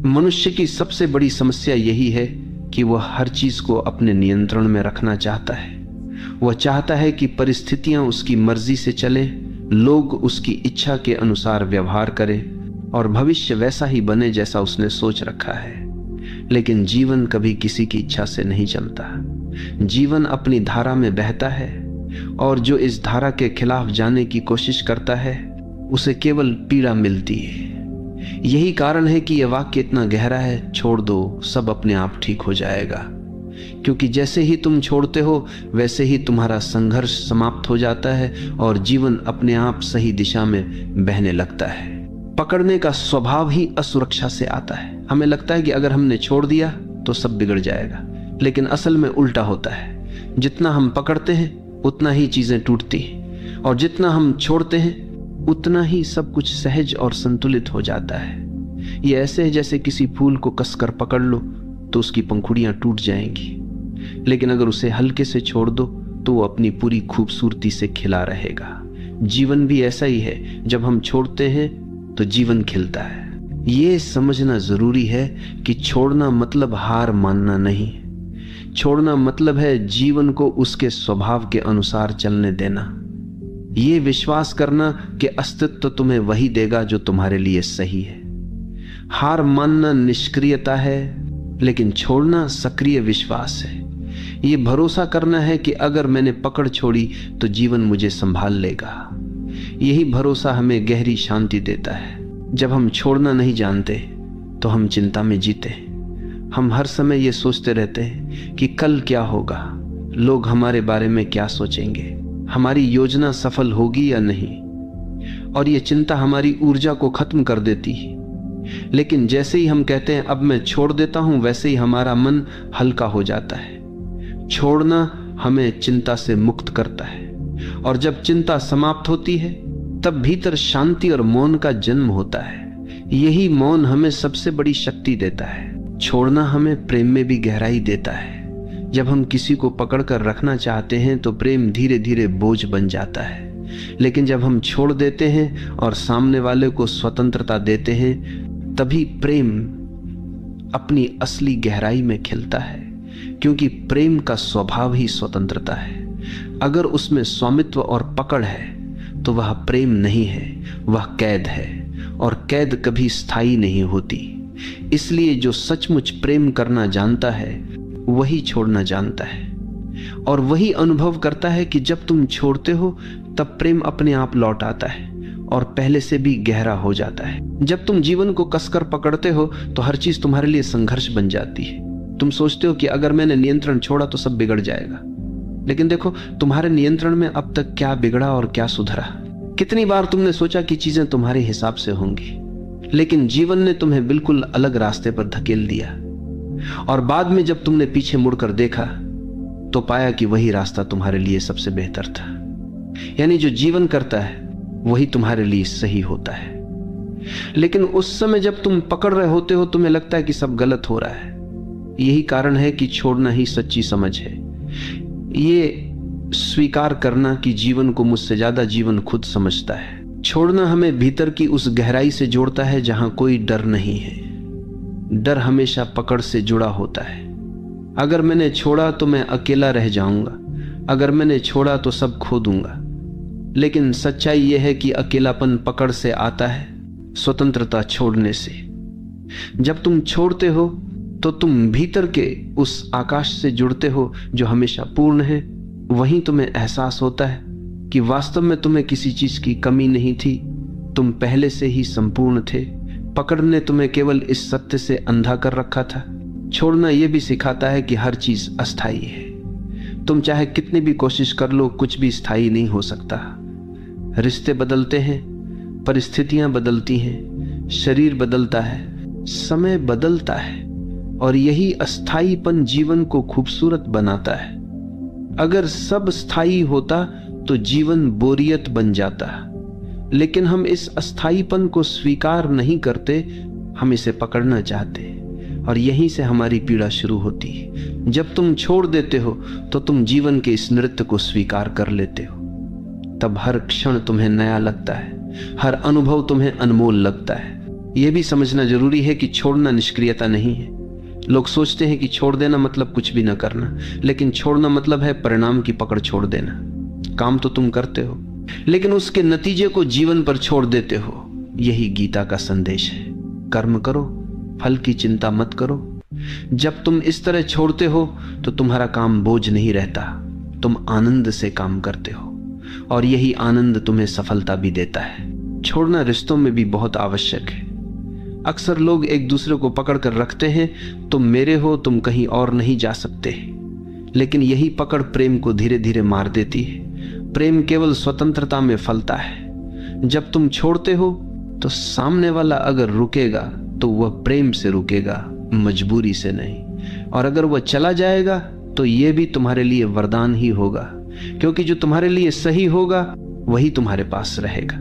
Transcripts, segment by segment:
मनुष्य की सबसे बड़ी समस्या यही है कि वह हर चीज को अपने नियंत्रण में रखना चाहता है। वह चाहता है कि परिस्थितियां उसकी मर्जी से चले, लोग उसकी इच्छा के अनुसार व्यवहार करें और भविष्य वैसा ही बने जैसा उसने सोच रखा है। लेकिन जीवन कभी किसी की इच्छा से नहीं चलता। जीवन अपनी धारा में बहता है और जो इस धारा के खिलाफ जाने की कोशिश करता है उसे केवल पीड़ा मिलती है। यही कारण है कि यह वाक्य इतना गहरा है, छोड़ दो, सब अपने आप ठीक हो जाएगा। क्योंकि जैसे ही तुम छोड़ते हो वैसे ही तुम्हारा संघर्ष समाप्त हो जाता है और जीवन अपने आप सही दिशा में बहने लगता है। पकड़ने का स्वभाव ही असुरक्षा से आता है। हमें लगता है कि अगर हमने छोड़ दिया तो सब बिगड़ जाएगा, लेकिन असल में उल्टा होता है। जितना हम पकड़ते हैं उतना ही चीजें टूटती हैं और जितना हम छोड़ते हैं उतना ही सब कुछ सहज और संतुलित हो जाता है। ये ऐसे है जैसे किसी फूल को कसकर पकड़ लो तो उसकी पंखुड़ियां टूट जाएंगी, लेकिन अगर उसे हल्के से छोड़ दो तो वो अपनी पूरी खूबसूरती से खिला रहेगा। जीवन भी ऐसा ही है, जब हम छोड़ते हैं तो जीवन खिलता है। ये समझना जरूरी है कि छोड़ना मतलब हार मानना नहीं। छोड़ना मतलब है जीवन को उसके स्वभाव के अनुसार चलने देना। ये विश्वास करना कि अस्तित्व तुम्हें वही देगा जो तुम्हारे लिए सही है। हार मानना निष्क्रियता है, लेकिन छोड़ना सक्रिय विश्वास है। ये भरोसा करना है कि अगर मैंने पकड़ छोड़ी तो जीवन मुझे संभाल लेगा। यही भरोसा हमें गहरी शांति देता है। जब हम छोड़ना नहीं जानते तो हम चिंता में जीते। हम हर समय ये सोचते रहते हैं कि कल क्या होगा, लोग हमारे बारे में क्या सोचेंगे, हमारी योजना सफल होगी या नहीं, और ये चिंता हमारी ऊर्जा को खत्म कर देती है। लेकिन जैसे ही हम कहते हैं अब मैं छोड़ देता हूं, वैसे ही हमारा मन हल्का हो जाता है। छोड़ना हमें चिंता से मुक्त करता है और जब चिंता समाप्त होती है तब भीतर शांति और मौन का जन्म होता है। यही मौन हमें सबसे बड़ी शक्ति देता है। छोड़ना हमें प्रेम में भी गहराई देता है। जब हम किसी को पकड़कर रखना चाहते हैं तो प्रेम धीरे धीरे बोझ बन जाता है, लेकिन जब हम छोड़ देते हैं और सामने वाले को स्वतंत्रता देते हैं तभी प्रेम अपनी असली गहराई में खिलता है। क्योंकि प्रेम का स्वभाव ही स्वतंत्रता है। अगर उसमें स्वामित्व और पकड़ है तो वह प्रेम नहीं है, वह कैद है, और कैद कभी स्थायी नहीं होती। इसलिए जो सचमुच प्रेम करना जानता है वही छोड़ना जानता है और वही अनुभव करता है कि जब तुम छोड़ते हो तब प्रेम अपने आप लौट आता है और पहले से भी गहरा हो जाता है। जब तुम जीवन को कसकर पकड़ते हो तो हर चीज तुम्हारे लिए संघर्ष बन जाती है। तुम सोचते हो कि अगर मैंने नियंत्रण छोड़ा तो सब बिगड़ जाएगा, लेकिन देखो तुम्हारे नियंत्रण में अब तक क्या बिगड़ा और क्या सुधरा। कितनी बार तुमने सोचा कि चीजें तुम्हारे हिसाब से होंगी, लेकिन जीवन ने तुम्हें बिल्कुल अलग रास्ते पर धकेल दिया और बाद में जब तुमने पीछे मुड़कर देखा तो पाया कि वही रास्ता तुम्हारे लिए सबसे बेहतर था। यानी जो जीवन करता है वही तुम्हारे लिए सही होता है। लेकिन उस समय जब तुम पकड़ रहे होते हो तुम्हें लगता है कि सब गलत हो रहा है। यही कारण है कि छोड़ना ही सच्ची समझ है। ये स्वीकार करना कि जीवन को मुझसे ज्यादा जीवन खुद समझता है। छोड़ना हमें भीतर की उस गहराई से जोड़ता है जहां कोई डर नहीं है। डर हमेशा पकड़ से जुड़ा होता है। अगर मैंने छोड़ा तो मैं अकेला रह जाऊंगा, अगर मैंने छोड़ा तो सब खो दूंगा। लेकिन सच्चाई यह है कि अकेलापन पकड़ से आता है, स्वतंत्रता छोड़ने से। जब तुम छोड़ते हो तो तुम भीतर के उस आकाश से जुड़ते हो जो हमेशा पूर्ण है। वहीं तुम्हें एहसास होता है कि वास्तव में तुम्हें किसी चीज की कमी नहीं थी, तुम पहले से ही संपूर्ण थे। पकड़ ने तुम्हें केवल इस सत्य से अंधा कर रखा था। छोड़ना यह भी सिखाता है कि हर चीज अस्थायी है। तुम चाहे कितनी भी कोशिश कर लो, कुछ भी स्थायी नहीं हो सकता। रिश्ते बदलते हैं, परिस्थितियां बदलती हैं, शरीर बदलता है, समय बदलता है, और यही अस्थायीपन जीवन को खूबसूरत बनाता है। अगर सब स्थायी होता तो जीवन बोरियत बन जाता, लेकिन हम इस अस्थायीपन को स्वीकार नहीं करते, हम इसे पकड़ना चाहते, और यहीं से हमारी पीड़ा शुरू होती है। जब तुम छोड़ देते हो तो तुम जीवन के इस नृत्य को स्वीकार कर लेते हो। तब हर क्षण तुम्हें नया लगता है, हर अनुभव तुम्हें अनमोल लगता है। यह भी समझना जरूरी है कि छोड़ना निष्क्रियता नहीं है। लोग सोचते हैं कि छोड़ देना मतलब कुछ भी न करना, लेकिन छोड़ना मतलब है परिणाम की पकड़ छोड़ देना। काम तो तुम करते हो, लेकिन उसके नतीजे को जीवन पर छोड़ देते हो। यही गीता का संदेश है। कर्म करो, फल की चिंता मत करो। जब तुम इस तरह छोड़ते हो तो तुम्हारा काम बोझ नहीं रहता, तुम आनंद से काम करते हो, और यही आनंद तुम्हें सफलता भी देता है। छोड़ना रिश्तों में भी बहुत आवश्यक है। अक्सर लोग एक दूसरे को पकड़ कर रखते हैं, तुम मेरे हो, तुम कहीं और नहीं जा सकते। लेकिन यही पकड़ प्रेम को धीरे धीरे मार देती है। प्रेम केवल स्वतंत्रता में फलता है। जब तुम छोड़ते हो तो सामने वाला अगर रुकेगा तो वह प्रेम से रुकेगा, मजबूरी से नहीं। और अगर वह चला जाएगा तो यह भी तुम्हारे लिए वरदान ही होगा, क्योंकि जो तुम्हारे लिए सही होगा वही तुम्हारे पास रहेगा।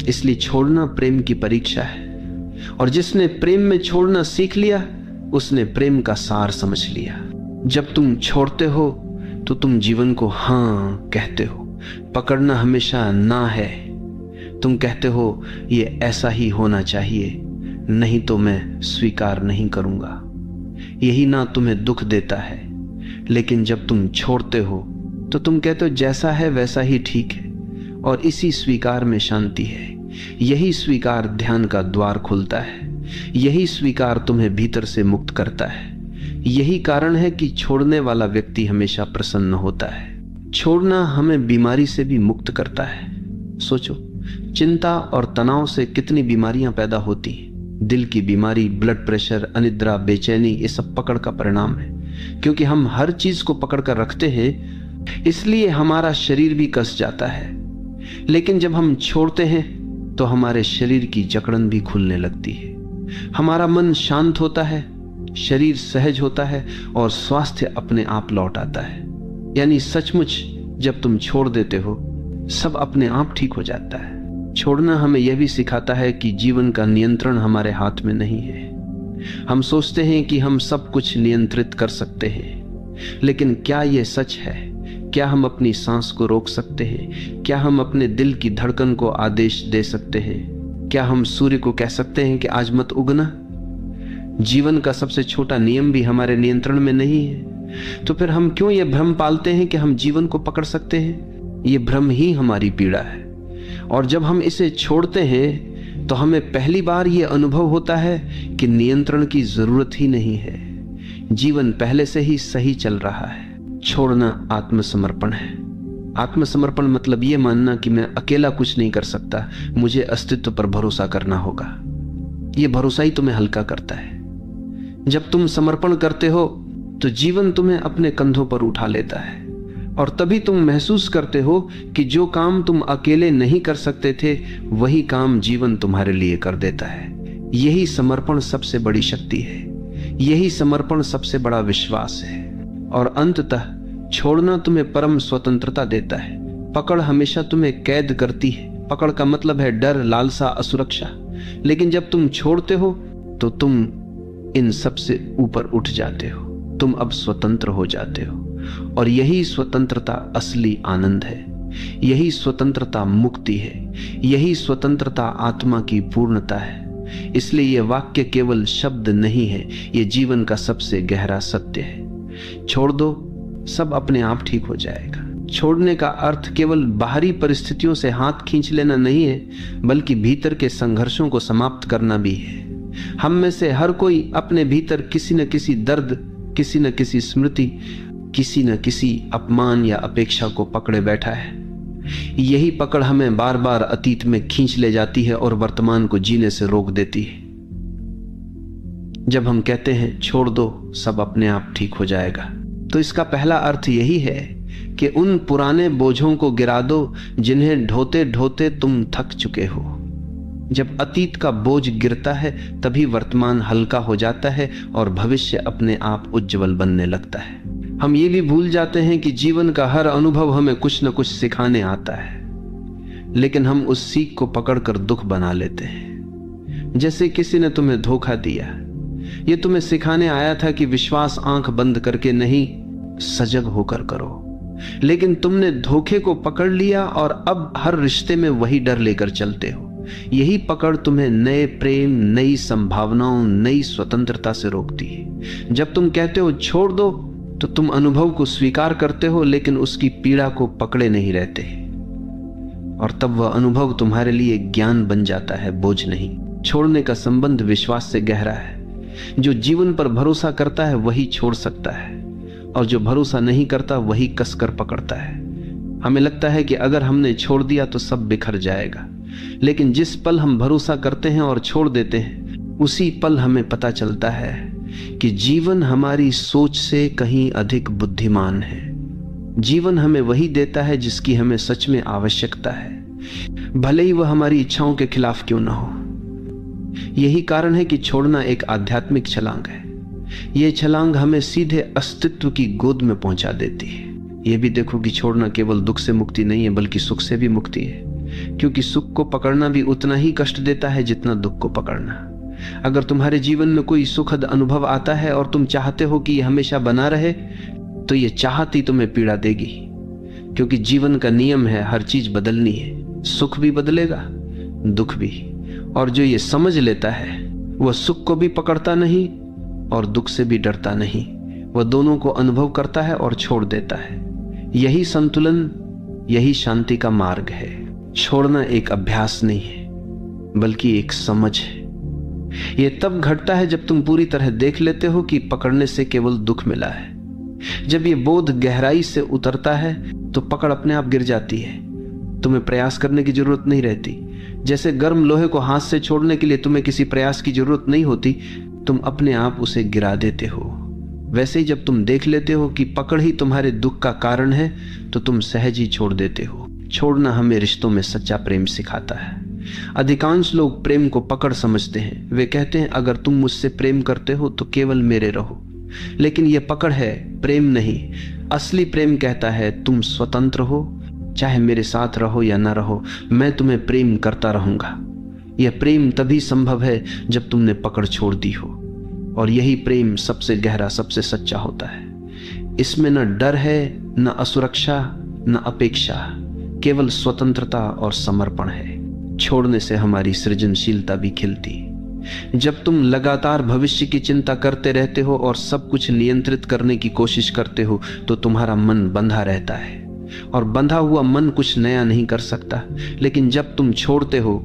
इसलिए छोड़ना प्रेम की परीक्षा है, और जिसने प्रेम में छोड़ना सीख लिया उसने प्रेम का सार समझ लिया। जब तुम छोड़ते हो तो तुम जीवन को हाँ कहते हो। पकड़ना हमेशा ना है। तुम कहते हो ये ऐसा ही होना चाहिए, नहीं तो मैं स्वीकार नहीं करूंगा। यही ना तुम्हें दुख देता है। लेकिन जब तुम छोड़ते हो तो तुम कहते हो जैसा है वैसा ही ठीक है, और इसी स्वीकार में शांति है। यही स्वीकार ध्यान का द्वार खोलता है। यही स्वीकार तुम्हें भीतर से मुक्त करता है। यही कारण है कि छोड़ने वाला व्यक्ति हमेशा प्रसन्न होता है। छोड़ना हमें बीमारी से भी मुक्त करता है। सोचो, चिंता और तनाव से कितनी बीमारियां पैदा होती हैं। दिल की बीमारी, ब्लड प्रेशर, अनिद्रा, बेचैनी, ये सब पकड़ का परिणाम है। क्योंकि हम हर चीज को पकड़ कर रखते हैं, इसलिए हमारा शरीर भी कस जाता है। लेकिन जब हम छोड़ते हैं तो हमारे शरीर की जकड़न भी खुलने लगती है। हमारा मन शांत होता है, शरीर सहज होता है, और स्वास्थ्य अपने आप लौट आता है। यानी सचमुच जब तुम छोड़ देते हो सब अपने आप ठीक हो जाता है। छोड़ना हमें यह भी सिखाता है कि जीवन का नियंत्रण हमारे हाथ में नहीं है। हम सोचते हैं कि हम सब कुछ नियंत्रित कर सकते हैं, लेकिन क्या यह सच है? क्या हम अपनी सांस को रोक सकते हैं? क्या हम अपने दिल की धड़कन को आदेश दे सकते हैं? क्या हम सूर्य को कह सकते हैं कि आज मत उगना? जीवन का सबसे छोटा नियम भी हमारे नियंत्रण में नहीं है। तो फिर हम क्यों यह भ्रम पालते हैं कि हम जीवन को पकड़ सकते हैं? ये भ्रम ही हमारी पीड़ा है। और जब हम इसे छोड़ते हैं तो हमें पहली बार ये अनुभव होता है कि नियंत्रण की जरूरत ही नहीं है। जीवन पहले से ही सही चल रहा है। छोड़ना आत्मसमर्पण है। आत्मसमर्पण मतलब ये मानना कि मैं अकेला कुछ नहीं कर सकता, मुझे अस्तित्व पर भरोसा करना होगा। ये भरोसा ही तुम्हें हल्का करता है। जब तुम समर्पण करते हो तो जीवन तुम्हें अपने कंधों पर उठा लेता है, और तभी तुम महसूस करते हो कि जो काम तुम अकेले नहीं कर सकते थे वही काम जीवन तुम्हारे लिए कर देता है। यही समर्पण सबसे बड़ी शक्ति है। यही समर्पण सबसे बड़ा विश्वास है। और अंततः छोड़ना तुम्हें परम स्वतंत्रता देता है। पकड़ हमेशा तुम्हें कैद करती है। पकड़ का मतलब है डर, लालसा, असुरक्षा। लेकिन जब तुम छोड़ते हो तो तुम इन सब से ऊपर उठ जाते हो। तुम अब स्वतंत्र हो जाते हो, और यही स्वतंत्रता असली आनंद है। यही स्वतंत्रता मुक्ति है। यही स्वतंत्रता आत्मा की पूर्णता है। इसलिए यह वाक्य केवल शब्द नहीं है, यह जीवन का सबसे गहरा सत्य है। छोड़ दो, सब अपने आप ठीक हो जाएगा। छोड़ने का अर्थ केवल बाहरी परिस्थितियों से हाथ खींच लेना नहीं है, बल्कि भीतर के संघर्षों को समाप्त करना भी है। हम में से हर कोई अपने भीतर किसी न किसी दर्द, किसी न किसी स्मृति, किसी न किसी अपमान या अपेक्षा को पकड़े बैठा है। यही पकड़ हमें बार बार अतीत में खींच ले जाती है और वर्तमान को जीने से रोक देती है। जब हम कहते हैं छोड़ दो, सब अपने आप ठीक हो जाएगा, तो इसका पहला अर्थ यही है कि उन पुराने बोझों को गिरा दो जिन्हें ढोते ढोते तुम थक चुके हो। जब अतीत का बोझ गिरता है तभी वर्तमान हल्का हो जाता है और भविष्य अपने आप उज्जवल बनने लगता है। हम ये भी भूल जाते हैं कि जीवन का हर अनुभव हमें कुछ न कुछ सिखाने आता है, लेकिन हम उस सीख को पकड़कर दुख बना लेते हैं। जैसे किसी ने तुम्हें धोखा दिया, ये तुम्हें सिखाने आया था कि विश्वास आंख बंद करके नहीं, सजग होकर करो। लेकिन तुमने धोखे को पकड़ लिया और अब हर रिश्ते में वही डर लेकर चलते हो। यही पकड़ तुम्हें नए प्रेम, नई संभावनाओं, नई स्वतंत्रता से रोकती है। जब तुम कहते हो छोड़ दो, तो तुम अनुभव को स्वीकार करते हो, लेकिन उसकी पीड़ा को पकड़े नहीं रहते, और तब वह अनुभव तुम्हारे लिए ज्ञान बन जाता है, बोझ नहीं। छोड़ने का संबंध विश्वास से गहरा है। जो जीवन पर भरोसा करता है वही छोड़ सकता है, और जो भरोसा नहीं करता वही कसकर पकड़ता है। हमें लगता है कि अगर हमने छोड़ दिया तो सब बिखर जाएगा, लेकिन जिस पल हम भरोसा करते हैं और छोड़ देते हैं, उसी पल हमें पता चलता है कि जीवन हमारी सोच से कहीं अधिक बुद्धिमान है। जीवन हमें वही देता है जिसकी हमें सच में आवश्यकता है, भले ही वह हमारी इच्छाओं के खिलाफ क्यों ना हो। यही कारण है कि छोड़ना एक आध्यात्मिक छलांग है। यह छलांग हमें सीधे अस्तित्व की गोद में पहुंचा देती है। यह भी देखो कि छोड़ना केवल दुख से मुक्ति नहीं है, बल्कि सुख से भी मुक्ति है, क्योंकि सुख को पकड़ना भी उतना ही कष्ट देता है जितना दुख को पकड़ना। अगर तुम्हारे जीवन में कोई सुखद अनुभव आता है और तुम चाहते हो कि यह हमेशा बना रहे, तो यह चाहत ही तुम्हें पीड़ा देगी, क्योंकि जीवन का नियम है हर चीज बदलनी है। सुख भी बदलेगा, दुख भी। और जो ये समझ लेता है वह सुख को भी पकड़ता नहीं और दुख से भी डरता नहीं, वह दोनों को अनुभव करता है और छोड़ देता है। यही संतुलन, यही शांति का मार्ग है। छोड़ना एक अभ्यास नहीं है, बल्कि एक समझ है। यह तब घटता है जब तुम पूरी तरह देख लेते हो कि पकड़ने से केवल दुख मिला है। जब यह बोध गहराई से उतरता है तो पकड़ अपने आप गिर जाती है, तुम्हें प्रयास करने की जरूरत नहीं रहती। जैसे गर्म लोहे को हाथ से छोड़ने के लिए तुम्हें किसी प्रयास की जरूरत नहीं होती, तुम अपने आप उसे गिरा देते हो। वैसे ही जब तुम देख लेते हो कि पकड़ ही तुम्हारे दुख का कारण है, तो तुम सहज ही छोड़ देते हो। छोड़ना हमें रिश्तों में सच्चा प्रेम सिखाता है। अधिकांश लोग प्रेम को पकड़ समझते हैं। वे कहते हैं अगर तुम मुझसे प्रेम करते हो तो केवल मेरे रहो, लेकिन यह पकड़ है, प्रेम नहीं। असली प्रेम कहता है तुम स्वतंत्र हो, चाहे मेरे साथ रहो या ना रहो, मैं तुम्हें प्रेम करता रहूंगा। यह प्रेम तभी संभव है जब तुमने पकड़ छोड़ दी हो, और यही प्रेम सबसे गहरा, सबसे सच्चा होता है। इसमें न डर है, न असुरक्षा, न अपेक्षा, केवल स्वतंत्रता और समर्पण है। छोड़ने से हमारी सृजनशीलता भी खिलती। जब तुम लगातार भविष्य की चिंता करते रहते हो और सब कुछ नियंत्रित करने की कोशिश करते हो, तो तुम्हारा मन बंधा रहता है, और बंधा हुआ मन कुछ नया नहीं कर सकता। लेकिन जब तुम छोड़ते हो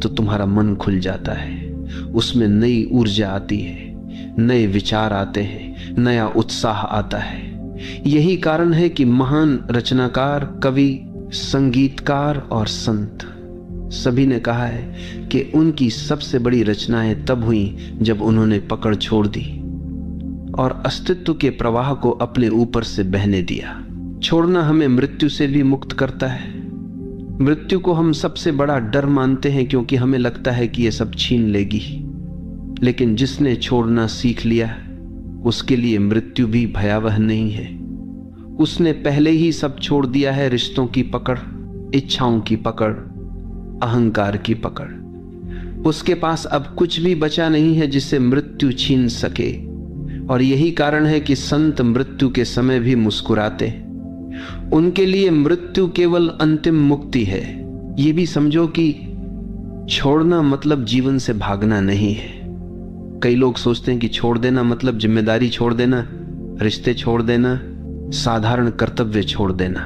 तो तुम्हारा मन खुल जाता है, उसमें नई ऊर्जा आती है, नए विचार आते हैं, नया उत्साह आता है। यही कारण है कि महान रचनाकार, कवि, संगीतकार और संत सभी ने कहा है कि उनकी सबसे बड़ी रचनाएं तब हुई जब उन्होंने पकड़ छोड़ दी और अस्तित्व के प्रवाह को अपने ऊपर से बहने दिया। छोड़ना हमें मृत्यु से भी मुक्त करता है। मृत्यु को हम सबसे बड़ा डर मानते हैं, क्योंकि हमें लगता है कि यह सब छीन लेगी। लेकिन जिसने छोड़ना सीख लिया, उसके लिए मृत्यु भी भयावह नहीं है। उसने पहले ही सब छोड़ दिया है, रिश्तों की पकड़, इच्छाओं की पकड़, अहंकार की पकड़। उसके पास अब कुछ भी बचा नहीं है जिसे मृत्यु छीन सके। और यही कारण है कि संत मृत्यु के समय भी मुस्कुराते। उनके लिए मृत्यु केवल अंतिम मुक्ति है। ये भी समझो कि छोड़ना मतलब जीवन से भागना नहीं है। कई लोग सोचते हैं कि छोड़ देना मतलब जिम्मेदारी छोड़ देना, रिश्ते छोड़ देना, साधारण कर्तव्य छोड़ देना,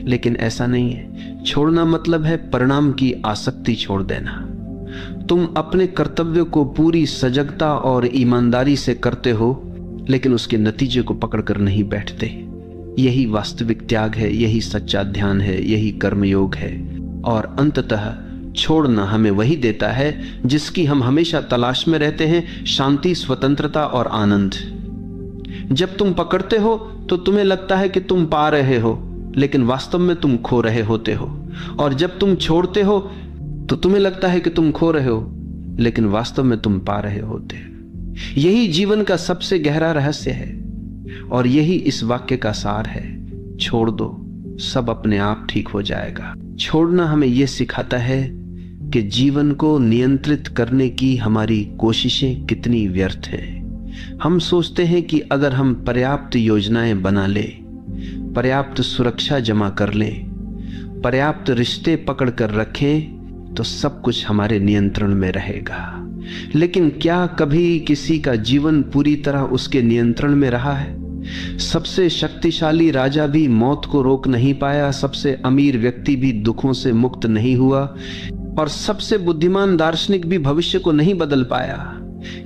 लेकिन ऐसा नहीं है। छोड़ना मतलब है परिणाम की आसक्ति छोड़ देना। तुम अपने कर्तव्य को पूरी सजगता और ईमानदारी से करते हो, लेकिन उसके नतीजे को पकड़कर नहीं बैठते। यही वास्तविक त्याग है, यही सच्चा ध्यान है, यही कर्मयोग है। और अंततः छोड़ना हमें वही देता है जिसकी हम हमेशा तलाश में रहते हैं, शांति, स्वतंत्रता और आनंद। जब तुम पकड़ते हो तो तुम्हें लगता है कि तुम पा रहे हो, लेकिन वास्तव में तुम खो रहे होते हो। और जब तुम छोड़ते हो तो तुम्हें लगता है कि तुम खो रहे हो, लेकिन वास्तव में तुम पा रहे होते हो। यही जीवन का सबसे गहरा रहस्य है, और यही इस वाक्य का सार है। छोड़ दो, सब अपने आप ठीक हो जाएगा। छोड़ना हमें यह सिखाता है कि जीवन को नियंत्रित करने की हमारी कोशिशें कितनी व्यर्थ हैं। हम सोचते हैं कि अगर हम पर्याप्त योजनाएं बना लें, पर्याप्त सुरक्षा जमा कर लें, पर्याप्त रिश्ते पकड़ कर रखें, तो सब कुछ हमारे नियंत्रण में रहेगा। लेकिन क्या कभी किसी का जीवन पूरी तरह उसके नियंत्रण में रहा है? सबसे शक्तिशाली राजा भी मौत को रोक नहीं पाया, सबसे अमीर व्यक्ति भी दुखों से मुक्त नहीं हुआ, और सबसे बुद्धिमान दार्शनिक भी भविष्य को नहीं बदल पाया।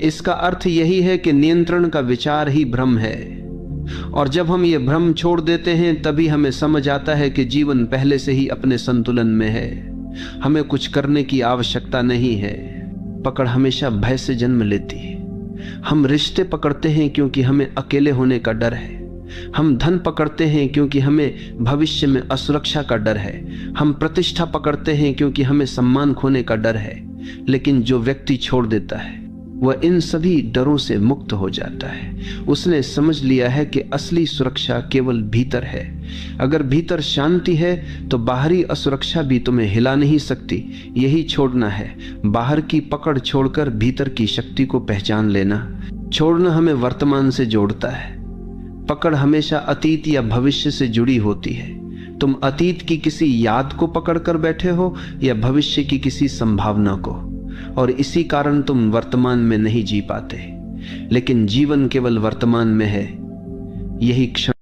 इसका अर्थ यही है कि नियंत्रण का विचार ही भ्रम है, और जब हम ये भ्रम छोड़ देते हैं तभी हमें समझ आता है कि जीवन पहले से ही अपने संतुलन में है। हमें कुछ करने की आवश्यकता नहीं है। पकड़ हमेशा भय से जन्म लेती है। हम रिश्ते पकड़ते हैं क्योंकि हमें अकेले होने का डर है। हम धन पकड़ते हैं क्योंकि हमें भविष्य में असुरक्षा का डर है। हम प्रतिष्ठा पकड़ते हैं क्योंकि हमें सम्मान खोने का डर है। लेकिन जो व्यक्ति छोड़ देता है वह इन सभी डरों से मुक्त हो जाता है। उसने समझ लिया है कि असली सुरक्षा केवल भीतर है। अगर भीतर शांति है तो बाहरी असुरक्षा भी तुम्हें हिला नहीं सकती। यही छोड़ना है, बाहर की पकड़ छोड़कर भीतर की शक्ति को पहचान लेना। छोड़ना हमें वर्तमान से जोड़ता है। पकड़ हमेशा अतीत या भविष्य से जुड़ी होती है। तुम अतीत की किसी याद को पकड़ कर बैठे हो या भविष्य की किसी संभावना को, और इसी कारण तुम वर्तमान में नहीं जी पाते। लेकिन जीवन केवल वर्तमान में है। यही क्षण